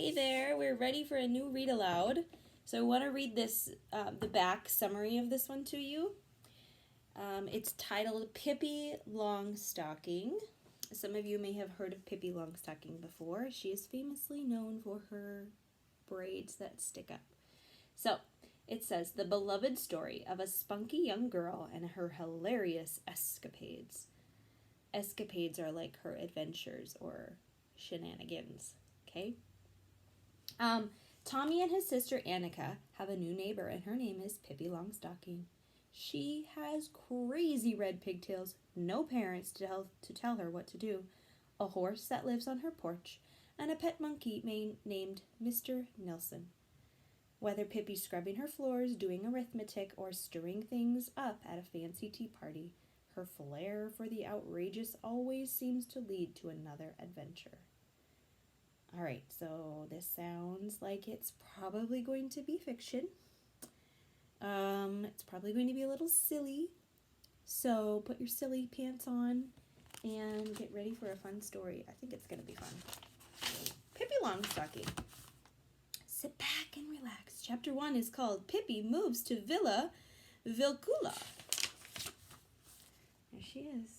Hey there, we're ready for a new read aloud. So I want to read this, the back summary of this one to you. It's titled Pippi Longstocking. Some of you may have heard of Pippi Longstocking before. She is famously known for her braids that stick up. So it says, the beloved story of a spunky young girl and her hilarious escapades. Escapades are like her adventures or shenanigans, okay? Tommy and his sister Annika have a new neighbor, and her name is Pippi Longstocking. She has crazy red pigtails, no parents to tell her what to do, a horse that lives on her porch, and a pet monkey named Mr. Nelson. Whether Pippi's scrubbing her floors, doing arithmetic, or stirring things up at a fancy tea party, her flair for the outrageous always seems to lead to another adventure. Alright, so this sounds like it's probably going to be fiction. It's probably going to be a little silly. So put your silly pants on and get ready for a fun story. I think it's going to be fun. Pippi Longstocking. Sit back and relax. Chapter 1 is called Pippi Moves to Villa Vilcula. There she is.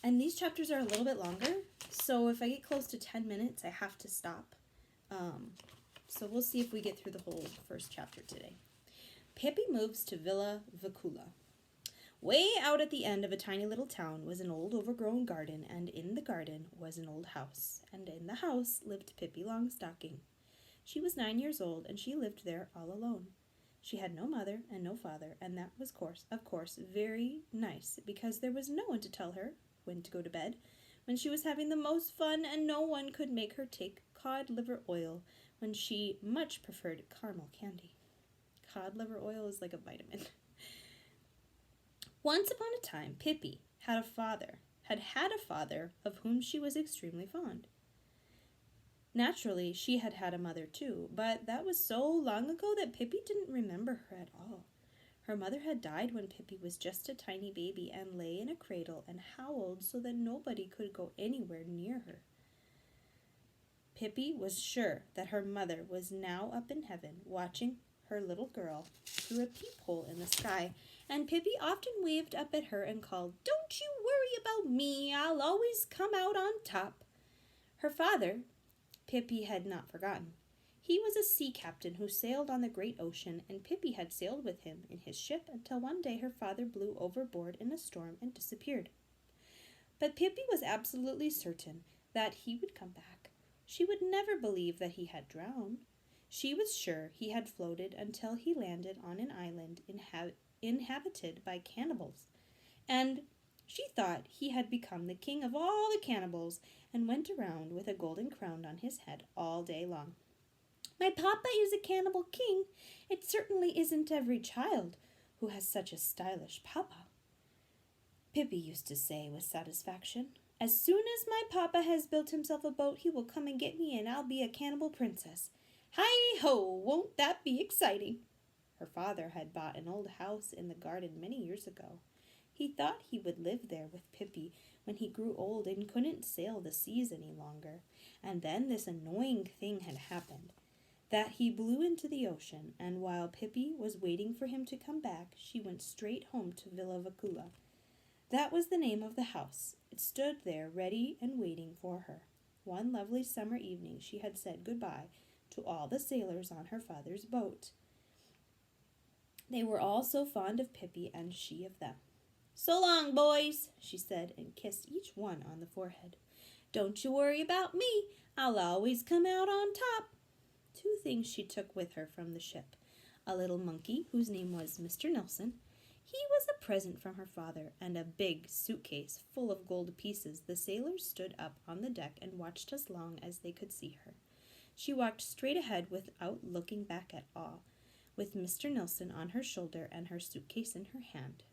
And these chapters are a little bit longer, so if I get close to 10 minutes, I have to stop. So we'll see if we get through the whole first chapter today. Pippi moves to Villa Vicula. Way out at the end of a tiny little town was an old overgrown garden, and in the garden was an old house, and in the house lived Pippi Longstocking. She was 9 years old, and she lived there all alone. She had no mother and no father, and that was, of course, very nice, because there was no one to tell her when to go to bed, when she was having the most fun, and no one could make her take cod liver oil when she much preferred caramel candy. Cod liver oil is like a vitamin. Once upon a time, Pippi had had a father of whom she was extremely fond. Naturally, she had had a mother too, but that was so long ago that Pippi didn't remember her at all. Her mother had died when Pippi was just a tiny baby and lay in a cradle and howled so that nobody could go anywhere near her. Pippi was sure that her mother was now up in heaven watching her little girl through a peephole in the sky, and Pippi often waved up at her and called, "Don't you worry about me, I'll always come out on top." Her father, Pippi had not forgotten. He was a sea captain who sailed on the great ocean, and Pippi had sailed with him in his ship until one day her father blew overboard in a storm and disappeared. But Pippi was absolutely certain that he would come back. She would never believe that he had drowned. She was sure he had floated until he landed on an island inhabited by cannibals, and she thought he had become the king of all the cannibals and went around with a golden crown on his head all day long. "My papa is a cannibal king. It certainly isn't every child who has such a stylish papa," Pippi used to say with satisfaction. "As soon as my papa has built himself a boat, he will come and get me, and I'll be a cannibal princess. Hi-ho, won't that be exciting?" Her father had bought an old house in the garden many years ago. He thought he would live there with Pippi when he grew old and couldn't sail the seas any longer. And then this annoying thing had happened, that he blew into the ocean, and while Pippi was waiting for him to come back, she went straight home to Villa Vicula. That was the name of the house. It stood there ready and waiting for her. One lovely summer evening she had said goodbye to all the sailors on her father's boat. They were all so fond of Pippi, and she of them. "So long, boys," she said, and kissed each one on the forehead. "Don't you worry about me. I'll always come out on top." Two things she took with her from the ship: a little monkey whose name was Mr. Nelson. He was a present from her father, and a big suitcase full of gold pieces. The sailors stood up on the deck and watched as long as they could see her. She walked straight ahead without looking back at all, with Mr. Nelson on her shoulder and her suitcase in her hand.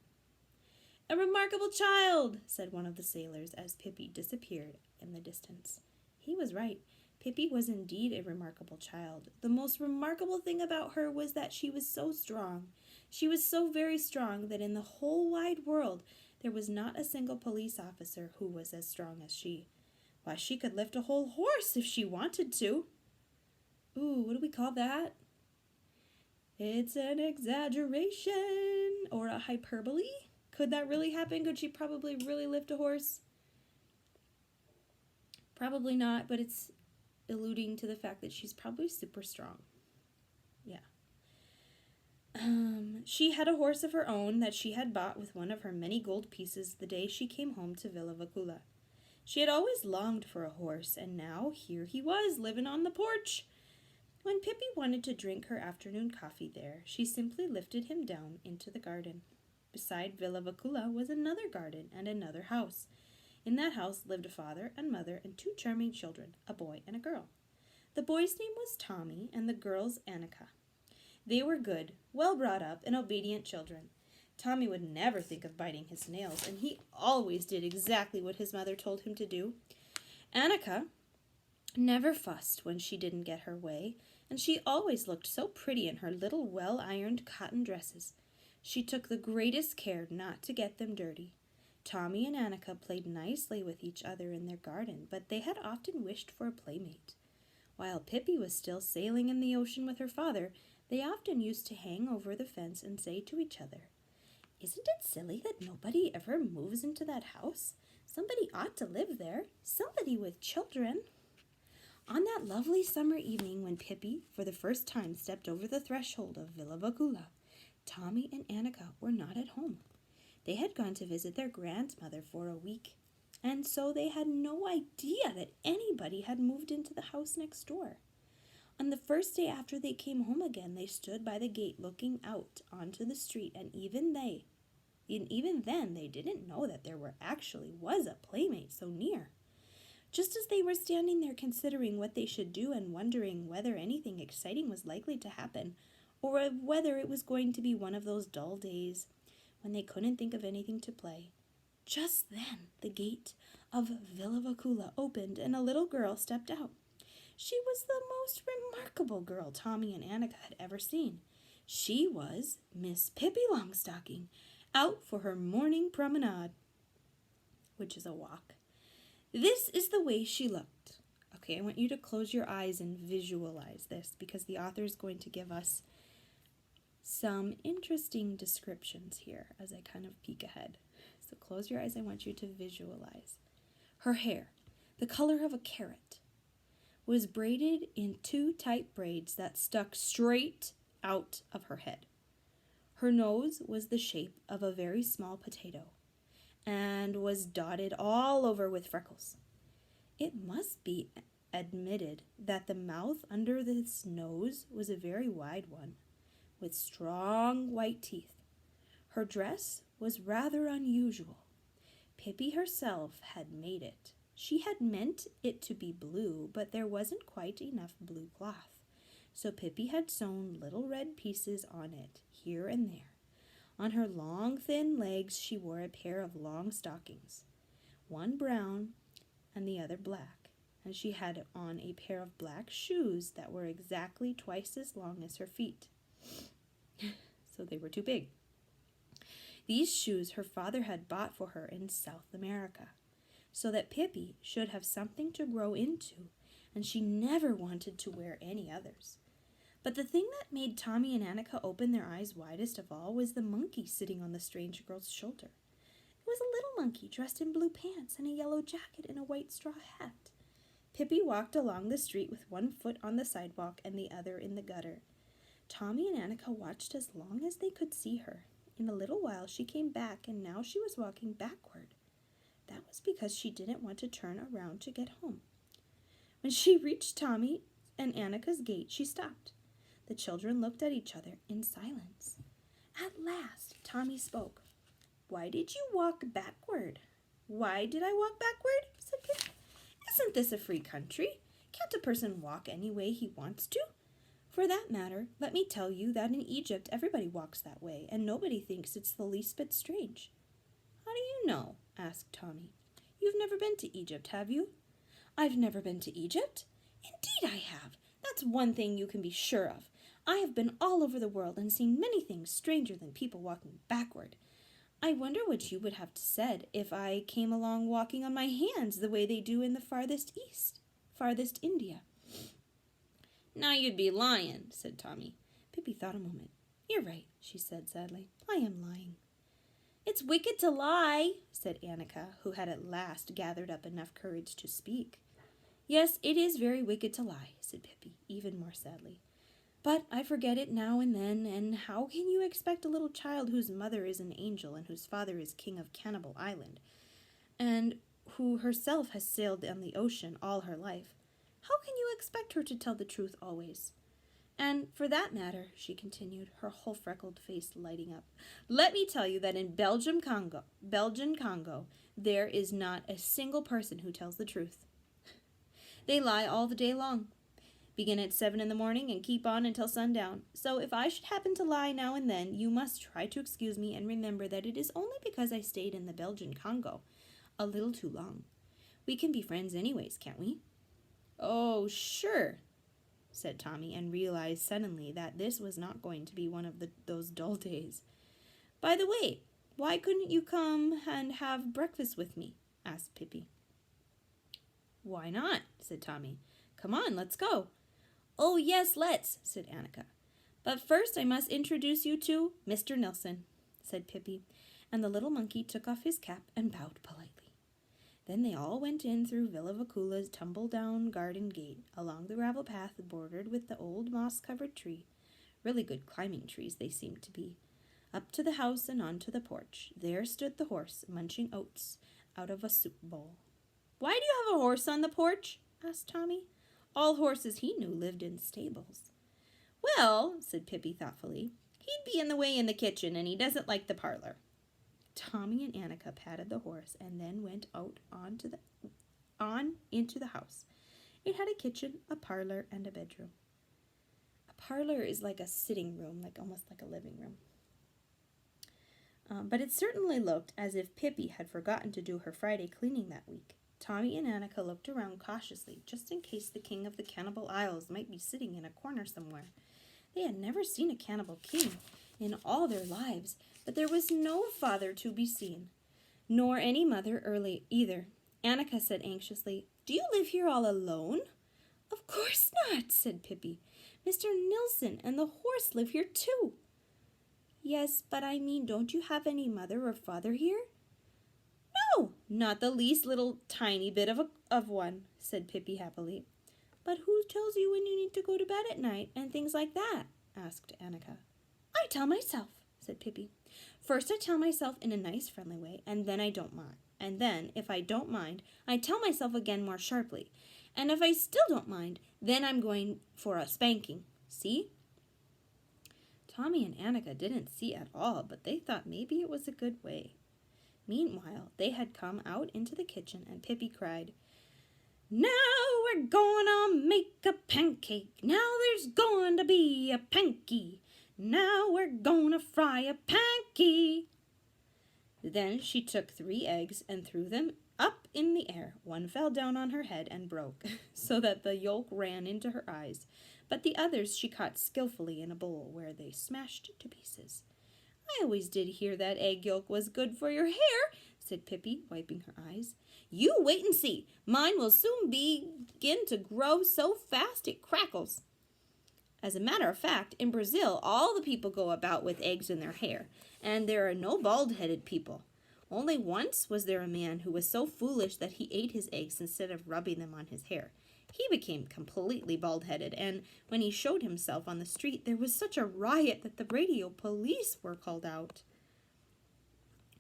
"A remarkable child," said one of the sailors as Pippi disappeared in the distance. He was right. Pippi was indeed a remarkable child. The most remarkable thing about her was that she was so strong. She was so very strong that in the whole wide world there was not a single police officer who was as strong as she. Why, she could lift a whole horse if she wanted to. Ooh, what do we call that? It's an exaggeration or a hyperbole. Could that really happen? Could she probably really lift a horse? Probably not, but it's alluding to the fact that she's probably super strong. Yeah. She had a horse of her own that she had bought with one of her many gold pieces the day she came home to Villa Vacula. She had always longed for a horse, and now here he was, living on the porch. When Pippi wanted to drink her afternoon coffee there, she simply lifted him down into the garden. Beside Villa Vacula was another garden and another house. In that house lived a father and mother and 2 charming children, a boy and a girl. The boy's name was Tommy and the girl's Annika. They were good, well brought up, and obedient children. Tommy would never think of biting his nails, and he always did exactly what his mother told him to do. Annika never fussed when she didn't get her way, and she always looked so pretty in her little well-ironed cotton dresses. She took the greatest care not to get them dirty. Tommy and Annika played nicely with each other in their garden, but they had often wished for a playmate. While Pippi was still sailing in the ocean with her father, they often used to hang over the fence and say to each other, "Isn't it silly that nobody ever moves into that house? Somebody ought to live there, somebody with children." On that lovely summer evening when Pippi for the first time stepped over the threshold of Villa Vacula, Tommy and Annika were not at home. They had gone to visit their grandmother for a week, and so they had no idea that anybody had moved into the house next door. On the first day after they came home again, they stood by the gate looking out onto the street, and even then they didn't know that there was a playmate so near. Just as they were standing there considering what they should do and wondering whether anything exciting was likely to happen, or whether it was going to be one of those dull days when they couldn't think of anything to play, just then the gate of Villa Vacula opened and a little girl stepped out. She was the most remarkable girl Tommy and Annika had ever seen. She was Miss Pippi Longstocking, out for her morning promenade, which is a walk. This is the way she looked. Okay, I want you to close your eyes and visualize this because the author is going to give us some interesting descriptions here as I kind of peek ahead. So close your eyes. I want you to visualize. Her hair, the color of a carrot, was braided in 2 tight braids that stuck straight out of her head. Her nose was the shape of a very small potato and was dotted all over with freckles. It must be admitted that the mouth under this nose was a very wide one, with strong white teeth. Her dress was rather unusual. Pippi herself had made it. She had meant it to be blue, but there wasn't quite enough blue cloth, so Pippi had sewn little red pieces on it, here and there. On her long, thin legs she wore a pair of long stockings, one brown and the other black, and she had on a pair of black shoes that were exactly twice as long as her feet. So they were too big. These shoes her father had bought for her in South America, so that Pippi should have something to grow into, and she never wanted to wear any others. But the thing that made Tommy and Annika open their eyes widest of all was the monkey sitting on the strange girl's shoulder. It was a little monkey dressed in blue pants and a yellow jacket and a white straw hat. Pippi walked along the street with one foot on the sidewalk and the other in the gutter. Tommy and Annika watched as long as they could see her. In a little while she came back, and now she was walking backward. That was because she didn't want to turn around to get home. When she reached Tommy and Annika's gate, she stopped. The children looked at each other in silence. At last, Tommy spoke. "Why did you walk backward?" "Why did I walk backward?" said Pippi. "Isn't this a free country? Can't a person walk any way he wants to? For that matter, let me tell you that in Egypt everybody walks that way, and nobody thinks it's the least bit strange." "How do you know?" asked Tommy. "You've never been to Egypt, have you?" "I've never been to Egypt?" "Indeed I have. That's one thing you can be sure of. I have been all over the world and seen many things stranger than people walking backward. I wonder what you would have said if I came along walking on my hands the way they do in the farthest India. Now you'd be lying, said Tommy. Pippi thought a moment. You're right, she said sadly. I am lying. It's wicked to lie, said Annika, who had at last gathered up enough courage to speak. Yes, it is very wicked to lie, said Pippi, even more sadly. But I forget it now and then, and how can you expect a little child whose mother is an angel and whose father is king of Cannibal Island, and who herself has sailed on the ocean all her life, how can you expect her to tell the truth always? And for that matter, she continued, her whole freckled face lighting up, let me tell you that in Belgian Congo, there is not a single person who tells the truth. They lie all the day long. Begin at 7 in the morning and keep on until sundown. So if I should happen to lie now and then, you must try to excuse me and remember that it is only because I stayed in the Belgian Congo a little too long. We can be friends anyways, can't we? Oh, sure, said Tommy, and realized suddenly that this was not going to be one of those dull days. By the way, why couldn't you come and have breakfast with me? Asked Pippi. Why not? Said Tommy. Come on, let's go. Oh, yes, let's, said Annika. But first I must introduce you to Mr. Nilsson, said Pippi, and the little monkey took off his cap and bowed politely. Then they all went in through Villa Vakula's tumble-down garden gate, along the gravel path bordered with the old moss-covered tree. Really good climbing trees they seemed to be. Up to the house and onto the porch. There stood the horse, munching oats out of a soup bowl. Why do you have a horse on the porch? Asked Tommy. All horses he knew lived in stables. Well, said Pippi thoughtfully, he'd be in the way in the kitchen, and he doesn't like the parlor. Tommy and Annika patted the horse and then went out into the house. It had a kitchen, a parlor, and a bedroom. A parlor is like a sitting room, almost like a living room. But it certainly looked as if Pippi had forgotten to do her Friday cleaning that week. Tommy and Annika looked around cautiously, just in case the king of the Cannibal Isles might be sitting in a corner somewhere. They had never seen a cannibal king in all their lives, but there was no father to be seen, nor any mother early either. Annika said anxiously, Do you live here all alone? Of course not, said Pippi. Mr. Nilsson and the horse live here too. Yes, but I mean, don't you have any mother or father here? No, not the least little tiny bit of one, said Pippi happily. But who tells you when you need to go to bed at night and things like that? Asked Annika. I tell myself, said Pippi. First I tell myself in a nice friendly way, and then I don't mind. And then, if I don't mind, I tell myself again more sharply. And if I still don't mind, then I'm going for a spanking. See? Tommy and Annika didn't see at all, but they thought maybe it was a good way. Meanwhile, they had come out into the kitchen, and Pippi cried, Now we're gonna make a pancake. Now there's going to be a panky. Now we're gonna fry a panky. Then she took 3 eggs and threw them up in the air. One fell down on her head and broke, so that the yolk ran into her eyes. But the others she caught skillfully in a bowl, where they smashed to pieces. I always did hear that egg yolk was good for your hair, said Pippi, wiping her eyes. You wait and see. Mine will soon begin to grow so fast it crackles. As a matter of fact, in Brazil, all the people go about with eggs in their hair, and there are no bald-headed people. Only once was there a man who was so foolish that he ate his eggs instead of rubbing them on his hair. He became completely bald-headed, and when he showed himself on the street, there was such a riot that the radio police were called out.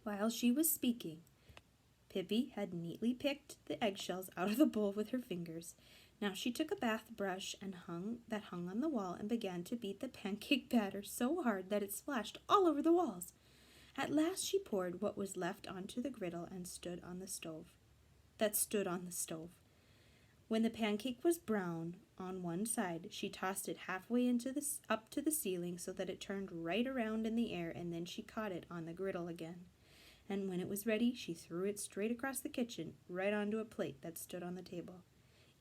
While she was speaking, Pippi had neatly picked the eggshells out of the bowl with her fingers. Now she took a bath brush and hung on the wall and began to beat the pancake batter so hard that it splashed all over the walls. At last she poured what was left onto the griddle and stood on the stove. When the pancake was brown on one side, she tossed it halfway up to the ceiling so that it turned right around in the air, and then she caught it on the griddle again. And when it was ready, she threw it straight across the kitchen, right onto a plate that stood on the table.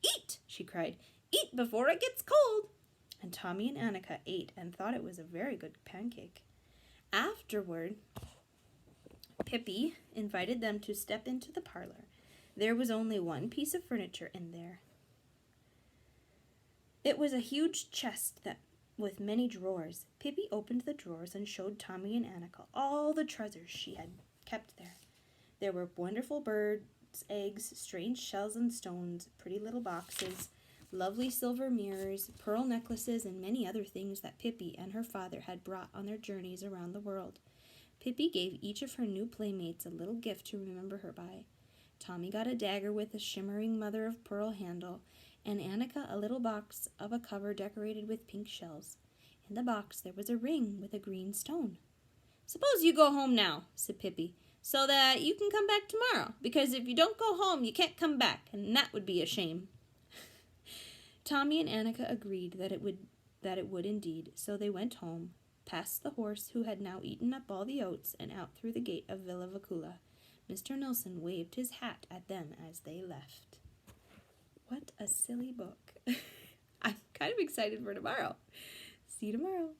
Eat, she cried. Eat before it gets cold. And Tommy and Annika ate and thought it was a very good pancake. Afterward, Pippi invited them to step into the parlor. There was only one piece of furniture in there. It was a huge chest with many drawers. Pippi opened the drawers and showed Tommy and Annika all the treasures she had kept there. There were wonderful birds' eggs, strange shells and stones, pretty little boxes, lovely silver mirrors, pearl necklaces, and many other things that Pippi and her father had brought on their journeys around the world. Pippi gave each of her new playmates a little gift to remember her by. Tommy got a dagger with a shimmering mother-of-pearl handle, and Annika a little box of a cover decorated with pink shells. In the box there was a ring with a green stone. "Suppose you go home now," said Pippi, "so that you can come back tomorrow, because if you don't go home you can't come back, and that would be a shame." Tommy and Annika agreed that it would indeed, so they went home, past the horse who had now eaten up all the oats, and out through the gate of Villa Vicula. Mr. Nilsson waved his hat at them as they left. What a silly book. I'm kind of excited for tomorrow. See you tomorrow.